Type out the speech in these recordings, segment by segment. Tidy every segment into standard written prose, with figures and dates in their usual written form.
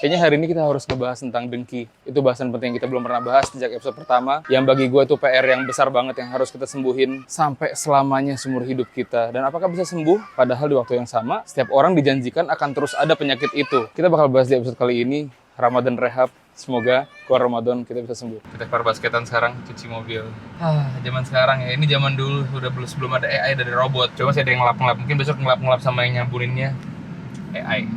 Kayaknya hari ini kita harus ngebahas tentang dengki. Itu bahasan penting yang kita belum pernah bahas sejak episode pertama. Yang bagi gue itu PR yang besar banget yang harus kita sembuhin sampai selamanya seumur hidup kita. Dan apakah bisa sembuh? Padahal di waktu yang sama, setiap orang dijanjikan akan terus ada penyakit itu. Kita bakal bahas di episode kali ini, Ramadan Rehab. Semoga keluar Ramadan kita bisa sembuh. Kita keluar basketan sekarang, cuci mobil. Zaman sekarang ya, ini zaman dulu udah sebelum ada AI dari robot. Coba sih ada yang ngelap-ngelap. Mungkin besok ngelap-ngelap sama yang nyampurinnya AI.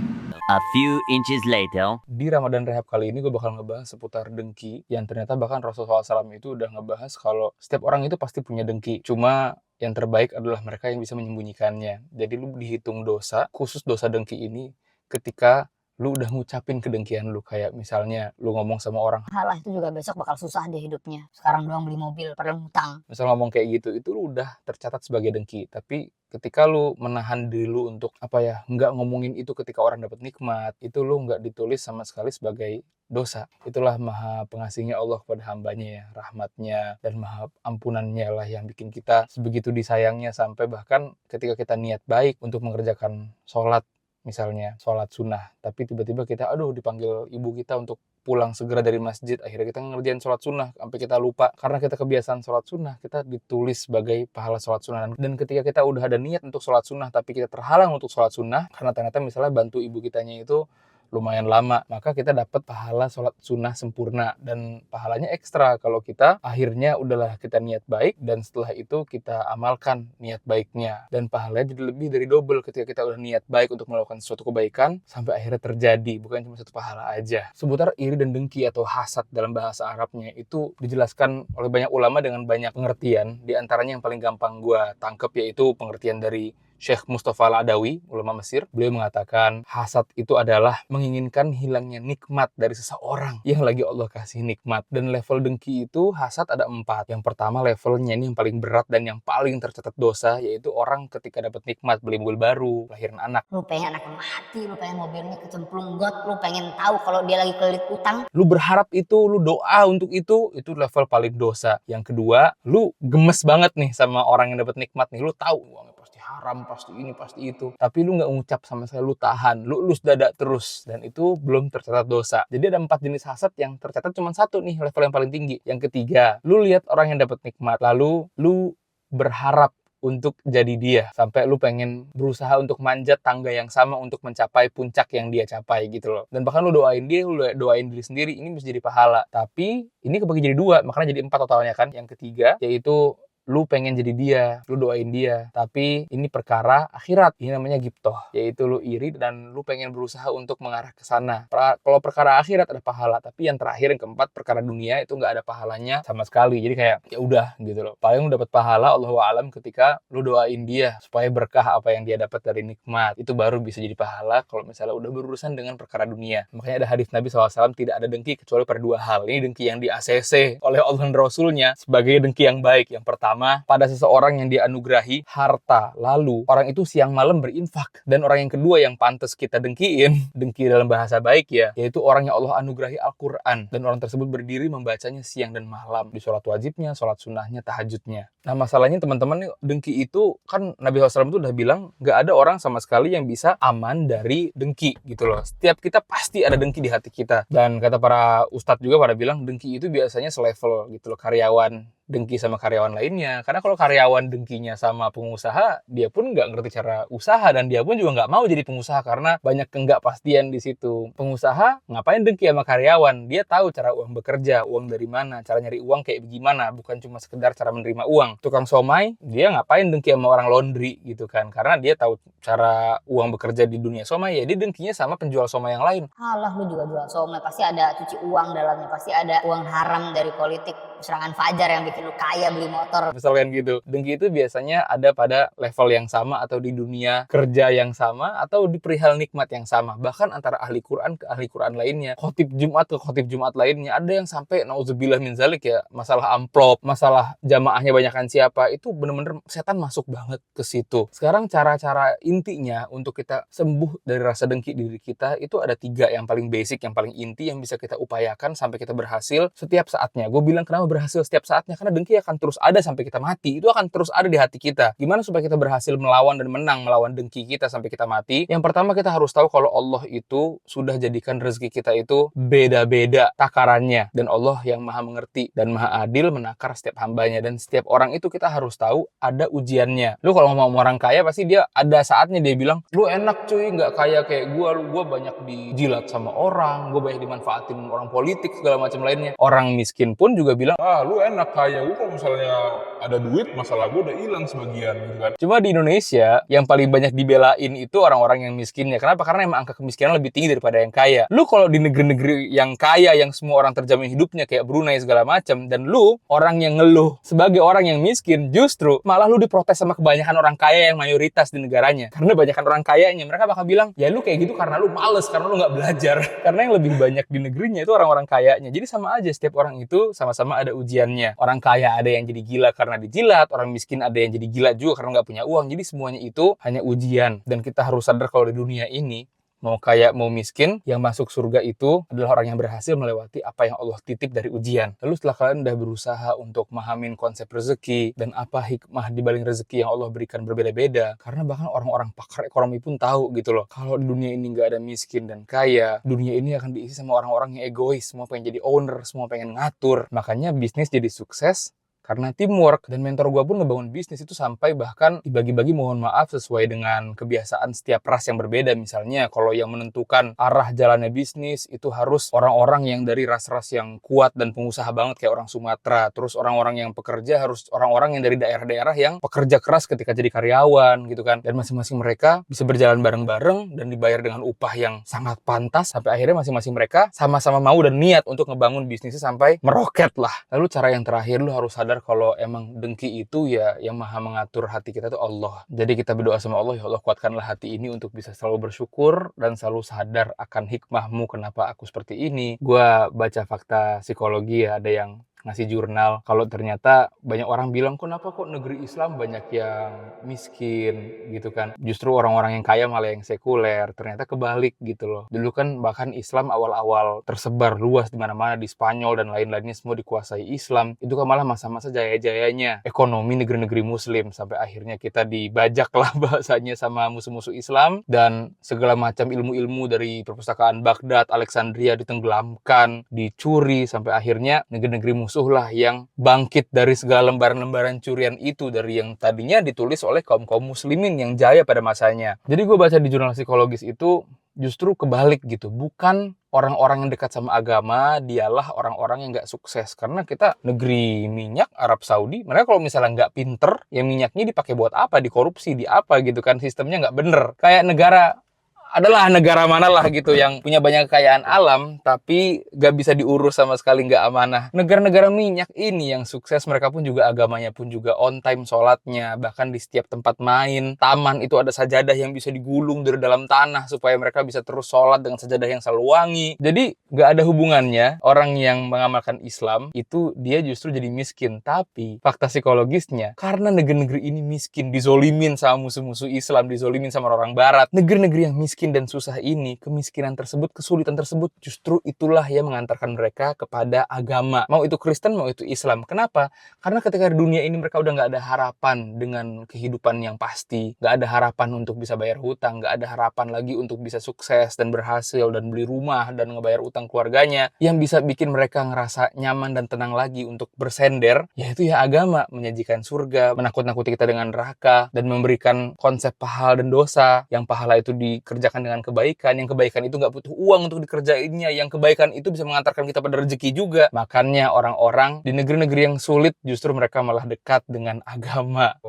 A few inches later. Di Ramadan Rehab kali ini gue bakal ngebahas seputar dengki. Yang ternyata bahkan Rasulullah SAW itu udah ngebahas kalau setiap orang itu pasti punya dengki. Cuma yang terbaik adalah mereka yang bisa menyembunyikannya. Jadi lu dihitung dosa, khusus dosa dengki ini ketika lu udah ngucapin kedengkian lu. Kayak misalnya lu ngomong sama orang, Halah itu juga besok bakal susah deh hidupnya. Sekarang doang beli mobil, padahal ngutang. misal ngomong kayak gitu, itu lu udah tercatat sebagai dengki. Tapi ketika lu menahan diri lu untuk nggak ngomongin itu ketika orang dapat nikmat, itu lu nggak ditulis sama sekali sebagai dosa. Itulah maha pengasihnya Allah kepada hambanya ya, rahmatnya dan maha ampunannya lah yang bikin kita sebegitu disayangnya sampai bahkan ketika kita niat baik untuk mengerjakan sholat, misalnya sholat sunnah, tapi tiba-tiba kita dipanggil ibu kita untuk pulang segera dari masjid, akhirnya kita ngerjain sholat sunnah sampai kita lupa karena kita kebiasaan sholat sunnah, kita ditulis sebagai pahala sholat sunnah. Dan ketika kita udah ada niat untuk sholat sunnah tapi kita terhalang untuk sholat sunnah karena ternyata misalnya bantu ibu kitanya itu lumayan lama, maka kita dapat pahala sholat sunnah sempurna dan pahalanya ekstra kalau kita akhirnya udahlah kita niat baik dan setelah itu kita amalkan niat baiknya, dan pahalanya jadi lebih dari double ketika kita udah niat baik untuk melakukan suatu kebaikan sampai akhirnya terjadi, bukan cuma satu pahala aja. Seputar iri dan dengki atau hasad dalam bahasa Arabnya itu dijelaskan oleh banyak ulama dengan banyak pengertian. Di antaranya yang paling gampang gue tangkep yaitu pengertian dari Syekh Mustafa Al-Adawi, ulama Mesir. Beliau mengatakan hasad itu adalah menginginkan hilangnya nikmat dari seseorang yang lagi Allah kasih nikmat. Dan level dengki itu hasad ada 4. Yang pertama levelnya ini yang paling berat dan yang paling tercatat dosa, yaitu orang ketika dapat nikmat, beli mobil baru, lahiran anak. Lu pengen anaknya mati, lu pengen mobilnya kecemplung got, lu pengen tahu kalau dia lagi kelilit utang. Lu berharap itu, lu doa untuk itu level paling dosa. Yang kedua, lu gemes banget nih sama orang yang dapat nikmat nih. Lu tahu uangnya pasti haram, pasti ini, pasti itu. Tapi lu nggak ngucap sama sekali, lu tahan. Lu elus dada terus. Dan itu belum tercatat dosa. Jadi ada 4 jenis hasad yang tercatat cuma 1 nih, level yang paling tinggi. Yang ketiga, lu lihat orang yang dapat nikmat, lalu lu berharap untuk jadi dia, sampai lu pengen berusaha untuk manjat tangga yang sama untuk mencapai puncak yang dia capai gitu loh. Dan bahkan lu doain dia, lu doain diri sendiri, ini bisa jadi pahala. Tapi ini kebagi jadi 2, makanya jadi 4 totalnya kan. Yang ketiga yaitu lu pengen jadi dia, lu doain dia, tapi ini perkara akhirat. Ini namanya gibtoh, yaitu lu iri dan lu pengen berusaha untuk mengarah ke sana. Kalau perkara akhirat ada pahala, tapi yang terakhir, yang keempat, perkara dunia itu nggak ada pahalanya sama sekali. Jadi kayak ya udah gitu loh. Paling lu dapat pahala Allahu a'lam ketika lu doain dia supaya berkah apa yang dia dapat dari nikmat. Itu baru bisa jadi pahala kalau misalnya udah berurusan dengan perkara dunia. Makanya ada hadis Nabi SAW, tidak ada dengki kecuali pada 2 hal. Ini dengki yang di ACC oleh Allah dan Rasulnya sebagai dengki yang baik. Yang pertama, pada seseorang yang dianugerahi harta, lalu orang itu siang malam berinfak. Dan orang yang kedua yang pantas kita dengkiin, dengki dalam bahasa baik ya, yaitu orang yang Allah anugerahi Al-Quran, dan orang tersebut berdiri membacanya siang dan malam, di sholat wajibnya, sholat sunnahnya, tahajudnya. Nah masalahnya teman-teman, dengki itu kan Nabi SAW itu udah bilang gak ada orang sama sekali yang bisa aman dari dengki gitu loh. Setiap kita pasti ada dengki di hati kita. Dan kata para ustadz juga pada bilang dengki itu biasanya selevel gitu loh, karyawan dengki sama karyawan lainnya. Karena kalau karyawan dengkinya sama pengusaha, dia pun nggak ngerti cara usaha dan dia pun juga nggak mau jadi pengusaha karena banyak ketidakpastian di situ. Pengusaha ngapain dengki sama karyawan? Dia tahu cara uang bekerja, uang dari mana, cara nyari uang kayak gimana, bukan cuma sekedar cara menerima uang. Tukang somai, dia ngapain dengki sama orang laundry gitu kan? Karena dia tahu cara uang bekerja di dunia somai, ya dia dengkinya sama penjual somai yang lain. Halah lu juga jual somai, pasti ada cuci uang dalamnya, pasti ada uang haram dari politik serangan fajar yang bikin lu kaya beli motor. Misalkan gitu. Dengki itu biasanya ada pada level yang sama atau di dunia kerja yang sama atau di perihal nikmat yang sama. Bahkan antara ahli Quran ke ahli Quran lainnya, khotib Jumat ke khotib Jumat lainnya. Ada yang sampai nauzubillah min zalik ya, masalah amplop, masalah jamaahnya banyakan siapa, itu bener-bener setan masuk banget ke situ. Sekarang cara-cara intinya untuk kita sembuh dari rasa dengki diri kita itu ada 3 yang paling basic, yang paling inti, yang bisa kita upayakan sampai kita berhasil setiap saatnya. Gue bilang kenapa berhasil setiap saatnya, karena dengki akan terus ada sampai kita mati. Itu akan terus ada di hati kita. Gimana supaya kita berhasil melawan dan menang melawan dengki kita sampai kita mati? Yang pertama, kita harus tahu kalau Allah itu sudah jadikan rezeki kita itu beda-beda takarannya, dan Allah yang maha mengerti dan maha adil menakar setiap hambanya. Dan setiap orang itu kita harus tahu ada ujiannya. Lu kalau ngomong sama orang kaya, pasti dia ada saatnya dia bilang, lu enak cuy, nggak kaya kayak gua banyak dijilat sama orang, gua banyak dimanfaatin orang politik segala macam lainnya. Orang miskin pun juga bilang, Lu enak kaya, gue kalau misalnya ada duit, masalah gue udah hilang sebagian gitu kan. cuma di Indonesia yang paling banyak dibelain itu orang-orang yang miskinnya. Kenapa? Karena emang angka kemiskinan lebih tinggi daripada yang kaya. Lu kalau di negeri-negeri yang kaya, yang semua orang terjamin hidupnya kayak Brunei segala macam, dan lu orang yang ngeluh sebagai orang yang miskin, justru malah lu diprotes sama kebanyakan orang kaya yang mayoritas di negaranya. Karena banyakan orang kayanya, mereka bakal bilang, ya lu kayak gitu karena lu males, karena lu nggak belajar. Karena yang lebih banyak di negerinya itu orang-orang kayanya. Jadi sama aja, setiap orang itu sama-sama ada ujiannya. Orang kaya ada yang jadi gila karena dijilat, orang miskin ada yang jadi gila juga karena nggak punya uang. Jadi semuanya itu hanya ujian. Dan kita harus sadar kalau di dunia ini, mau kaya mau miskin, yang masuk surga itu adalah orang yang berhasil melewati apa yang Allah titip dari ujian. Lalu setelah kalian udah berusaha untuk memahamin konsep rezeki dan apa hikmah di balik rezeki yang Allah berikan berbeda-beda, karena bahkan orang-orang pakar ekonomi pun tahu gitu loh, kalau di dunia ini nggak ada miskin dan kaya, dunia ini akan diisi sama orang-orang yang egois, semua pengen jadi owner, semua pengen ngatur. Makanya bisnis jadi sukses karena teamwork. Dan mentor gue pun ngebangun bisnis itu sampai bahkan dibagi-bagi, mohon maaf, sesuai dengan kebiasaan setiap ras yang berbeda. Misalnya kalau yang menentukan arah jalannya bisnis itu harus orang-orang yang dari ras-ras yang kuat dan pengusaha banget kayak orang Sumatera. Terus orang-orang yang pekerja harus orang-orang yang dari daerah-daerah yang pekerja keras ketika jadi karyawan gitu kan. Dan masing-masing mereka bisa berjalan bareng-bareng dan dibayar dengan upah yang sangat pantas, sampai akhirnya masing-masing mereka sama-sama mau dan niat untuk ngebangun bisnisnya sampai meroket lah. Lalu cara yang terakhir, lu harus sadar kalau emang dengki itu ya yang maha mengatur hati kita tuh Allah. Jadi kita berdoa sama Allah, ya Allah kuatkanlah hati ini untuk bisa selalu bersyukur dan selalu sadar akan hikmahmu kenapa aku seperti ini. Gua baca fakta psikologi ya, ada yang ngasih jurnal kalau ternyata banyak orang bilang, kenapa kok negeri Islam banyak yang miskin gitu kan, justru orang-orang yang kaya malah yang sekuler. Ternyata kebalik gitu loh. Dulu kan bahkan Islam awal-awal tersebar luas di mana-mana, di Spanyol dan lain-lainnya semua dikuasai Islam. Itu kan malah masa-masa jaya-jayanya ekonomi negeri-negeri muslim, sampai akhirnya kita dibajak lah bahasanya sama musuh-musuh Islam, dan segala macam ilmu-ilmu dari perpustakaan Baghdad, Alexandria ditenggelamkan, dicuri, sampai akhirnya negeri-negeri musuh lah yang bangkit dari segala lembaran-lembaran curian itu, dari yang tadinya ditulis oleh kaum-kaum muslimin yang jaya pada masanya. Jadi gue baca di jurnal psikologis itu justru kebalik gitu. Bukan orang-orang yang dekat sama agama, dialah orang-orang yang nggak sukses. Karena kita negeri minyak, Arab Saudi, mereka kalau misalnya nggak pinter, ya minyaknya dipakai buat apa? Dikorupsi, di apa gitu kan. Sistemnya nggak bener. Kayak adalah negara mana lah gitu yang punya banyak kekayaan alam tapi gak bisa diurus sama sekali, gak amanah. Negara-negara minyak ini yang sukses, mereka pun juga agamanya pun juga on time sholatnya. Bahkan di setiap tempat main, taman itu ada sajadah yang bisa digulung dari dalam tanah supaya mereka bisa terus sholat dengan sajadah yang selalu wangi. Jadi gak ada hubungannya orang yang mengamalkan Islam itu dia justru jadi miskin. Tapi fakta psikologisnya, karena negeri-negeri ini miskin, dizolimin sama musuh-musuh Islam, dizolimin sama orang barat, negeri-negeri yang miskin dan susah ini, kemiskinan tersebut, kesulitan tersebut, justru itulah yang mengantarkan mereka kepada agama. Mau itu Kristen, mau itu Islam. Kenapa? Karena ketika di dunia ini mereka udah nggak ada harapan dengan kehidupan yang pasti. Nggak ada harapan untuk bisa bayar hutang. Nggak ada harapan lagi untuk bisa sukses dan berhasil dan beli rumah dan ngebayar utang keluarganya. Yang bisa bikin mereka ngerasa nyaman dan tenang lagi untuk bersender, yaitu ya agama. Menyajikan surga, menakut-nakuti kita dengan neraka, dan memberikan konsep pahala dan dosa. Yang pahala itu dikerjakan dengan kebaikan, yang kebaikan itu nggak butuh uang untuk dikerjainnya, yang kebaikan itu bisa mengantarkan kita pada rezeki juga. Makanya orang-orang di negeri-negeri yang sulit justru mereka malah dekat dengan agama.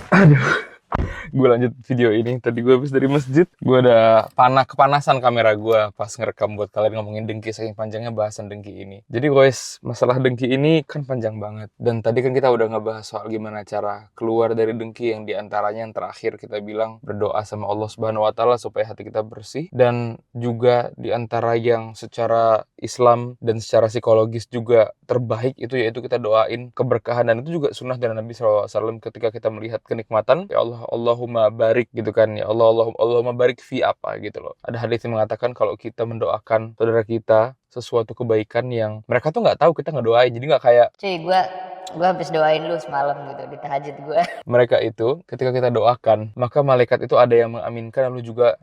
Aduh, gue lanjut video ini. Tadi gue habis dari masjid, gue ada kepanasan kamera gue pas ngerekam buat kalian ngomongin dengki, saking panjangnya bahasan dengki ini. Jadi guys, masalah dengki ini kan panjang banget. Dan tadi kan kita udah ngebahas soal gimana cara keluar dari dengki, yang diantaranya yang terakhir kita bilang berdoa sama Allah Subhanahu Wa Taala supaya hati kita bersih. Dan juga diantara yang secara Islam dan secara psikologis juga terbaik itu yaitu kita doain keberkahan, dan itu juga sunnah dari Nabi SAW ketika kita melihat kenikmatan. Ya Allah, Allahumma barik gitu kan, ya Allah, Allahumma barik fi apa gitu loh. Ada hadis yang mengatakan kalau kita mendoakan saudara kita sesuatu kebaikan yang mereka tuh nggak tahu kita ngedoain, jadi nggak kayak Cuy, gua habis doain lu semalam gitu di tahajud gua. mereka itu ketika kita doakan, maka malaikat itu ada yang mengaminkan lalu juga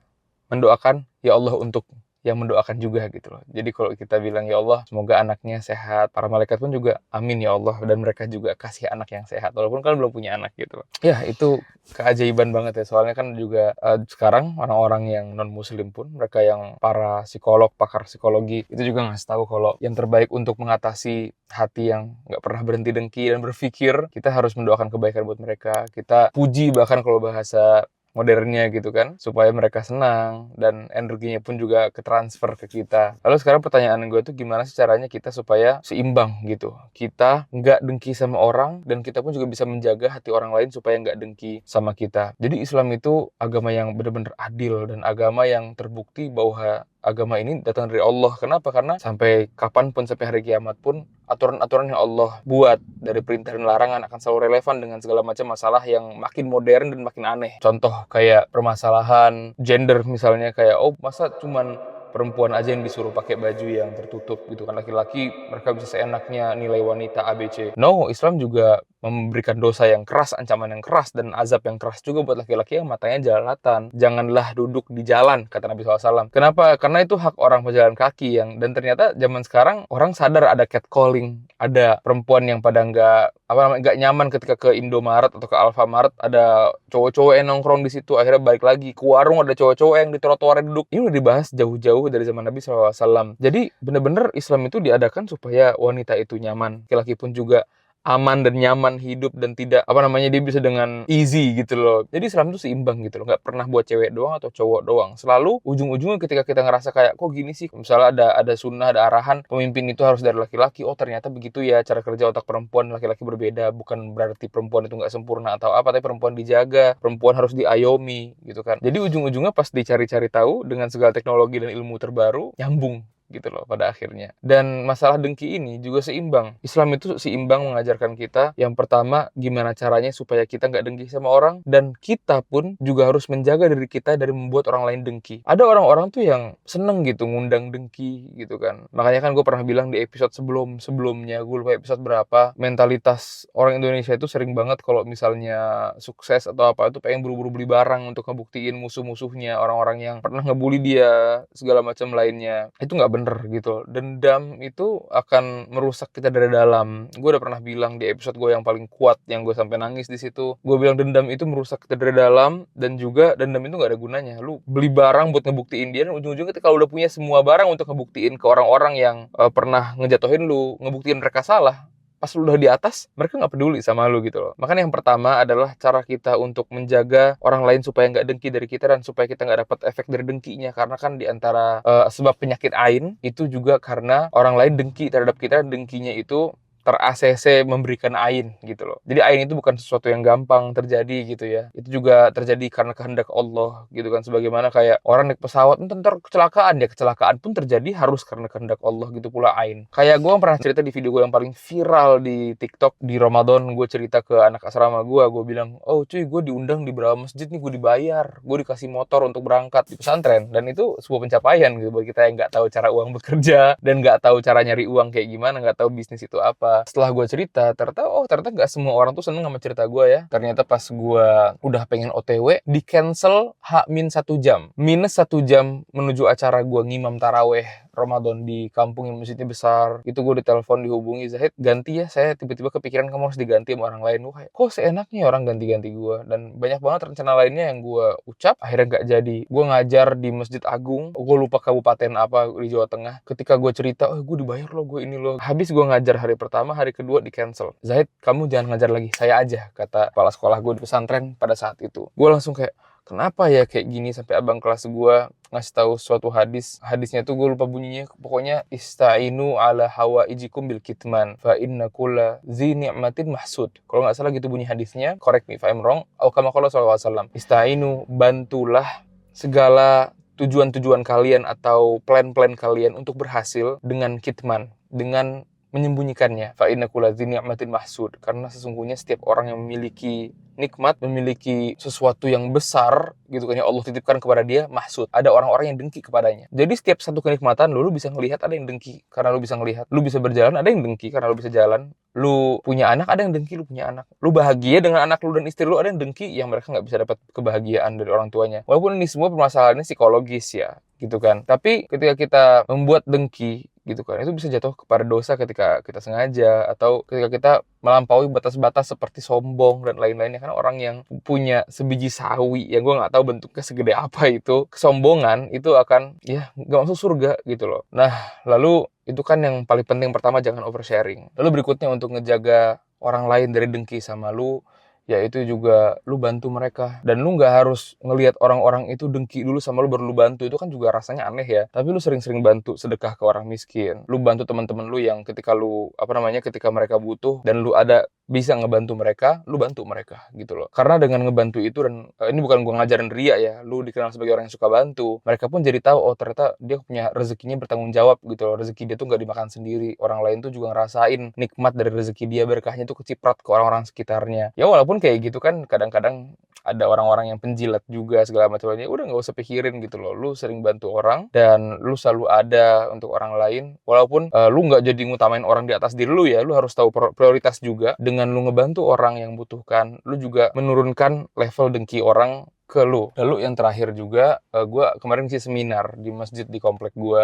mendoakan ya Allah untuk yang mendoakan juga gitu loh. Jadi kalau kita bilang ya Allah semoga anaknya sehat, para malaikat pun juga amin ya Allah, dan mereka juga kasih anak yang sehat walaupun kalian belum punya anak gitu loh. Ya itu keajaiban banget ya, soalnya kan juga sekarang orang-orang yang non muslim pun, mereka yang para psikolog, pakar psikologi itu juga ngasih tahu kalau yang terbaik untuk mengatasi hati yang nggak pernah berhenti dengki dan berpikir, kita harus mendoakan kebaikan buat mereka, kita puji bahkan kalau bahasa modernnya gitu kan, supaya mereka senang dan energinya pun juga ketransfer ke kita. Lalu sekarang pertanyaan gue tuh gimana sih caranya kita supaya seimbang gitu, kita nggak dengki sama orang dan kita pun juga bisa menjaga hati orang lain supaya nggak dengki sama kita. Jadi Islam itu agama yang benar-benar adil dan agama yang terbukti bahwa agama ini datang dari Allah. Kenapa? Karena sampai kapanpun, sampai hari kiamat pun, aturan-aturan yang Allah buat dari perintah dan larangan akan selalu relevan dengan segala macam masalah yang makin modern dan makin aneh. Contoh kayak permasalahan gender misalnya, kayak oh masa cuman perempuan aja yang disuruh pakai baju yang tertutup gitu kan, laki-laki mereka bisa seenaknya nilai wanita ABC. No, Islam juga memberikan dosa yang keras, ancaman yang keras, dan azab yang keras juga buat laki-laki yang matanya jelalatan. Janganlah duduk di jalan, kata Nabi SAW. Kenapa? Karena itu hak orang pejalan kaki yang, dan ternyata zaman sekarang orang sadar ada catcalling, ada perempuan yang pada nggak nyaman ketika ke Indomaret atau ke Alfamart, ada cowok-cowok yang nongkrong di situ, akhirnya balik lagi ke warung, ada cowok-cowok yang di trotoar duduk. Ini udah dibahas jauh-jauh dari zaman Nabi SAW. Jadi bener-bener Islam itu diadakan supaya wanita itu nyaman, laki-laki pun juga aman dan nyaman hidup dan tidak dia bisa dengan easy gitu loh. Jadi Islam itu seimbang gitu loh, nggak pernah buat cewek doang atau cowok doang. Selalu ujung-ujungnya ketika kita ngerasa kayak kok gini sih, misalnya ada sunnah, ada arahan pemimpin itu harus dari laki-laki, oh ternyata begitu ya cara kerja otak perempuan, laki-laki berbeda, bukan berarti perempuan itu nggak sempurna atau apa, tapi perempuan dijaga, perempuan harus diayomi gitu kan. Jadi ujung-ujungnya pas dicari-cari tahu dengan segala teknologi dan ilmu terbaru, nyambung gitu loh pada akhirnya. Dan masalah dengki ini juga seimbang. Islam itu seimbang mengajarkan kita, yang pertama gimana caranya supaya kita nggak dengki sama orang, dan kita pun juga harus menjaga diri kita dari membuat orang lain dengki. Ada orang-orang tuh yang seneng gitu ngundang dengki gitu kan. Makanya kan gue pernah bilang di episode sebelumnya, gue lupa episode berapa, mentalitas orang Indonesia itu sering banget kalau misalnya sukses atau apa itu pengen buru-buru beli barang untuk ngebuktiin musuh-musuhnya, orang-orang yang pernah ngebully dia, segala macam lainnya. Itu nggak bener gitu. Dendam itu akan merusak kita dari dalam. Gue udah pernah bilang di episode gue yang paling kuat, yang gue sampai nangis di situ. Gue bilang dendam itu merusak kita dari dalam, dan juga dendam itu nggak ada gunanya. Lu beli barang buat ngebuktiin dia, dan ujung-ujungnya ketika lu udah punya semua barang untuk ngebuktiin ke orang-orang yang pernah ngejatuhin lu, ngebuktiin mereka salah, pas lu udah di atas, mereka nggak peduli sama lu gitu loh. Makanya yang pertama adalah cara kita untuk menjaga orang lain supaya nggak dengki dari kita, dan supaya kita nggak dapat efek dari dengkinya. Karena kan di antara sebab penyakit ain itu juga karena orang lain dengki terhadap kita, dan dengkinya itu ter-ACC memberikan ain gitu loh. Jadi ain itu bukan sesuatu yang gampang terjadi gitu ya. Itu juga terjadi karena kehendak Allah gitu kan. Sebagaimana kayak orang naik pesawat ntar kecelakaan, ya kecelakaan pun terjadi harus karena kehendak Allah, gitu pula ain. Kayak gue pernah cerita di video gue yang paling viral di TikTok, di Ramadan gue cerita ke anak asrama gue bilang, oh cuy gue diundang di beberapa masjid nih, gue dibayar, gue dikasih motor untuk berangkat di pesantren. Dan itu sebuah pencapaian gitu buat kita yang nggak tahu cara uang bekerja, dan nggak tahu cara nyari uang kayak gimana, nggak tahu bisnis itu apa. Setelah gue cerita, ternyata nggak semua orang tuh seneng sama cerita gue ya. Ternyata pas gue udah pengen OTW, di cancel H-1 jam, minus 1 jam menuju acara gue ngimam taraweh Ramadan di kampung yang masjidnya besar. Itu gue ditelepon, dihubungi, Zahid ganti ya, saya tiba-tiba kepikiran kamu harus diganti sama orang lain. Wah, kok seenaknya orang ganti-ganti gue. Dan banyak banget rencana lainnya yang gue ucap akhirnya gak jadi. Gue ngajar di Masjid Agung, gue lupa kabupaten apa di Jawa Tengah. Ketika gue cerita, oh gue dibayar loh, gue ini loh. Habis gue ngajar hari pertama, hari kedua di cancel. Zahid, kamu jangan ngajar lagi, saya aja, kata kepala sekolah gue di pesantren pada saat itu. Gue langsung kayak, kenapa ya kayak gini, sampai abang kelas gue ngasih tahu suatu hadisnya tuh gue lupa bunyinya, pokoknya ista'inu ala hawaijikum bil kitman fa inna kulla dzi ni'matin mahsud. Kalau nggak salah gitu bunyi hadisnya, correct me if I'm wrong. Atau kama qala sallallahu alaihi wasallam, ista'inu, bantulah segala tujuan-tujuan kalian atau plan-plan kalian untuk berhasil dengan kitman, dengan menyembunyikannya. Fa inna kulla dzi ni'matin mahsud. Karena sesungguhnya setiap orang yang memiliki nikmat, memiliki sesuatu yang besar gitu kan, ya Allah titipkan kepada dia, mahsud. Ada orang-orang yang dengki kepadanya. Jadi setiap satu kenikmatan lu bisa ngelihat ada yang dengki karena lu bisa ngelihat. Lu bisa berjalan, ada yang dengki karena lu bisa jalan. Lu punya anak, ada yang dengki lu punya anak. Lu bahagia dengan anak lu dan istri lu, ada yang dengki yang mereka nggak bisa dapat kebahagiaan dari orang tuanya. Walaupun ini semua permasalahannya psikologis ya, gitu kan. Tapi ketika kita membuat dengki gitu kan, itu bisa jatuh kepada dosa ketika kita sengaja atau ketika kita melampaui batas-batas seperti sombong dan lain-lainnya. Karena orang yang punya sebiji sawi yang gue nggak tahu bentuknya segede apa itu, kesombongan itu akan ya nggak masuk surga gitu loh. Nah lalu itu kan yang paling penting, pertama jangan oversharing. Lalu berikutnya untuk ngejaga orang lain dari dengki sama lu, yaitu juga lu bantu mereka. Dan lu nggak harus ngelihat orang-orang itu dengki dulu sama lu baru lu bantu. Itu kan juga rasanya aneh ya. Tapi lu sering-sering bantu, sedekah ke orang miskin. Lu bantu teman-teman lu yang ketika lu ketika mereka butuh dan lu ada bisa ngebantu mereka, lu bantu mereka gitu loh. Karena dengan ngebantu itu, dan ini bukan gua ngajarin ria ya, lu dikenal sebagai orang yang suka bantu, mereka pun jadi tahu oh ternyata dia punya rezekinya bertanggung jawab gitu loh. Rezeki dia tuh nggak dimakan sendiri, orang lain tuh juga ngerasain nikmat dari rezeki dia, berkahnya tuh keciprat ke orang-orang sekitarnya. Ya walaupun kayak gitu kan kadang-kadang ada orang-orang yang penjilat juga segala macamnya, udah nggak usah pikirin gitu loh. Lu sering bantu orang dan lu selalu ada untuk orang lain, walaupun lu nggak jadi ngutamain orang di atas diri lu ya. Lu harus tahu prioritas juga. Dengan lu ngebantu orang yang butuhkan, lu juga menurunkan level dengki orang ke lu. Lalu yang terakhir juga, gue kemarin sih seminar di masjid di komplek gue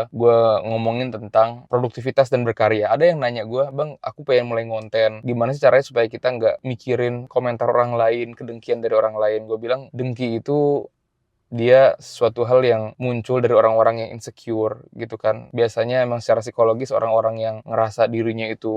ngomongin tentang produktivitas dan berkarya. Ada yang nanya gue, bang aku pengen mulai ngonten, gimana sih caranya supaya kita nggak mikirin komentar orang lain, kedengkian dari orang lain. Gue bilang dengki itu dia suatu hal yang muncul dari orang-orang yang insecure gitu kan. Biasanya emang secara psikologis orang-orang yang ngerasa dirinya itu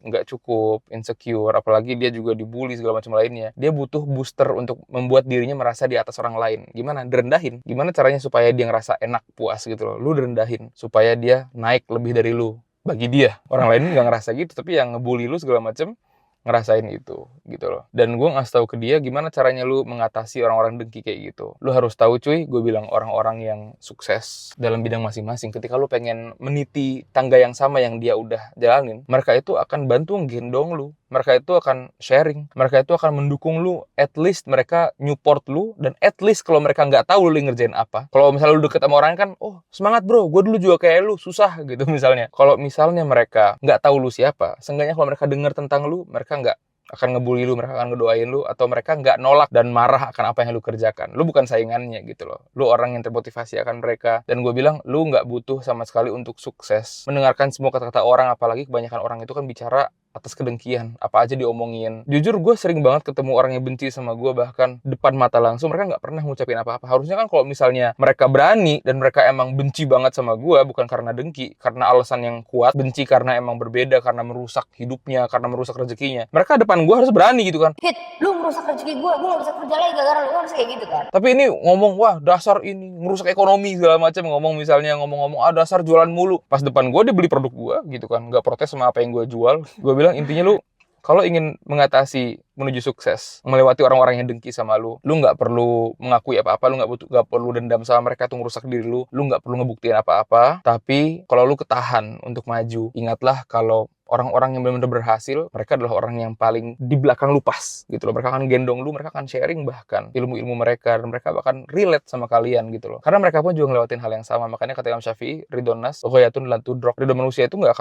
nggak cukup, insecure, apalagi dia juga dibully segala macam lainnya, dia butuh booster untuk membuat dirinya merasa di atas orang lain. Gimana? Direndahin. Gimana caranya supaya dia ngerasa enak, puas gitu loh. Lu direndahin supaya dia naik lebih dari lu. Bagi dia, orang lain nggak ngerasa gitu, tapi yang ngebully lu segala macam ngerasain itu gitu loh. Dan gue ngasih tahu ke dia gimana caranya lu mengatasi orang-orang dengki kayak gitu. Lu harus tahu cuy, gue bilang orang-orang yang sukses dalam bidang masing-masing, ketika lu pengen meniti tangga yang sama yang dia udah jalanin, mereka itu akan bantu ngegendong lu, mereka itu akan sharing, mereka itu akan mendukung lu, at least mereka support lu, dan at least kalau mereka nggak tahu lu ngerjain apa, kalau misalnya lu deket sama orang kan, oh semangat bro, gue dulu juga kayak lu, susah gitu misalnya. Kalau misalnya mereka nggak tahu lu siapa, seenggaknya kalau mereka dengar tentang lu, mereka nggak akan ngebully lu, mereka akan ngedoain lu, atau mereka nggak nolak dan marah akan apa yang lu kerjakan. Lu bukan saingannya gitu loh. Lu orang yang termotivasi akan mereka. Dan gue bilang, lu nggak butuh sama sekali untuk sukses mendengarkan semua kata-kata orang, apalagi kebanyakan orang itu kan bicara atas kedengkian, apa aja diomongin. Jujur gue sering banget ketemu orang yang benci sama gue, bahkan depan mata langsung mereka nggak pernah ngucapin apa-apa. Harusnya kan kalau misalnya mereka berani dan mereka emang benci banget sama gue, bukan karena dengki, karena alasan yang kuat, benci karena emang berbeda, karena merusak hidupnya, karena merusak rezekinya, mereka depan gue harus berani gitu kan. Hit, lu merusak rezeki gue gak bisa kerja lagi gara-gara lu, harus kayak gitu kan. Tapi ini ngomong, wah dasar ini merusak ekonomi segala macam, ngomong-ngomong dasar jualan mulu. Pas depan gue dia beli produk gue gitu kan, nggak protes sama apa yang gue jual. Gue bilang intinya lu kalau ingin mengatasi menuju sukses, melewati orang-orang yang dengki sama lu nggak perlu mengakui apa-apa, lu nggak perlu dendam sama mereka tuh ngerusak diri lu nggak perlu ngebuktiin apa-apa. Tapi kalau lu ketahan untuk maju, ingatlah kalau orang-orang yang benar-benar berhasil, mereka adalah orang yang paling di belakang lu pas gitu loh. Mereka akan gendong lu, mereka akan sharing bahkan ilmu-ilmu mereka, dan mereka bahkan relate sama kalian gitu loh. Karena mereka pun juga ngelewatin hal yang sama. Makanya kata Imam Syafi'i, ridon nas ghayatun lan tudrak. Ridho manusia itu nggak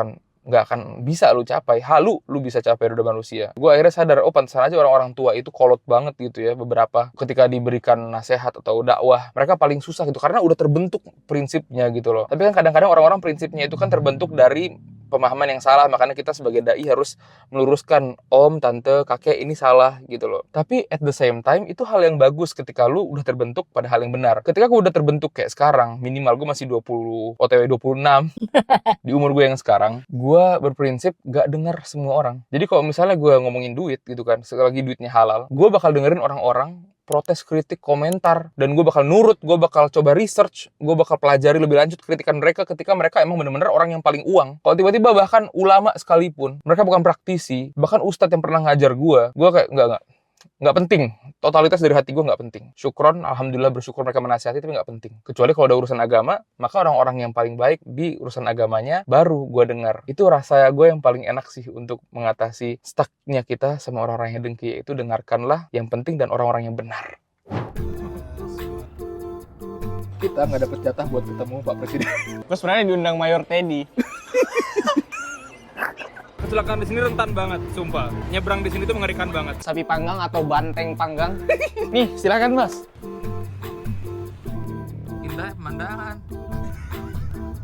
akan bisa lu capai. Lu bisa capai ridho manusia. Gue akhirnya sadar, oh pantesan aja orang-orang tua itu kolot banget gitu ya. Beberapa ketika diberikan nasihat atau dakwah, mereka paling susah gitu karena udah terbentuk prinsipnya gitu loh. Tapi kan kadang-kadang orang-orang prinsipnya itu kan terbentuk dari pemahaman yang salah, makanya kita sebagai dai harus meluruskan, om, tante, kakek ini salah gitu loh. Tapi at the same time itu hal yang bagus ketika lu udah terbentuk pada hal yang benar. Ketika gue udah terbentuk kayak sekarang, minimal gue masih 20, OTW 26 di umur gue yang sekarang, gue berprinsip gak denger semua orang. Jadi kalau misalnya gue ngomongin duit gitu kan, sekali lagi duitnya halal, gue bakal dengerin orang-orang protes, kritik, komentar, dan gue bakal nurut, gue bakal coba research, gue bakal pelajari lebih lanjut kritikan mereka ketika mereka emang benar-benar orang yang paling uang. Kalau tiba-tiba bahkan ulama sekalipun, mereka bukan praktisi, bahkan ustadz yang pernah ngajar gue kayak enggak, nggak penting. Totalitas dari hati gue nggak penting. Syukron, alhamdulillah bersyukur mereka menasihati, tapi nggak penting. Kecuali kalau ada urusan agama, maka orang-orang yang paling baik di urusan agamanya baru gue dengar. Itu rasa gue yang paling enak sih untuk mengatasi stucknya kita sama orang-orang yang dengki, yaitu dengarkanlah yang penting dan orang-orang yang benar. Kita nggak dapet jatah buat ketemu Pak Presiden. Gue sebenarnya diundang Mayor Teddy. Kecelakaan di sini rentan banget, sumpah. Nyebrang di sini tuh mengerikan banget. Sapi panggang atau banteng panggang. Nih, silakan Mas. Indah pemandangan.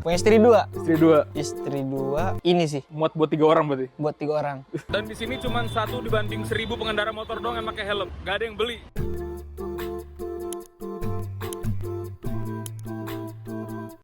Punya istri 2. Istri 2. Istri 2. Ini sih, Muat buat 3 orang berarti. buat 3 orang. Dan di sini cuma 1 dibanding 1000 pengendara motor doang yang pakai helm. Gak ada yang beli.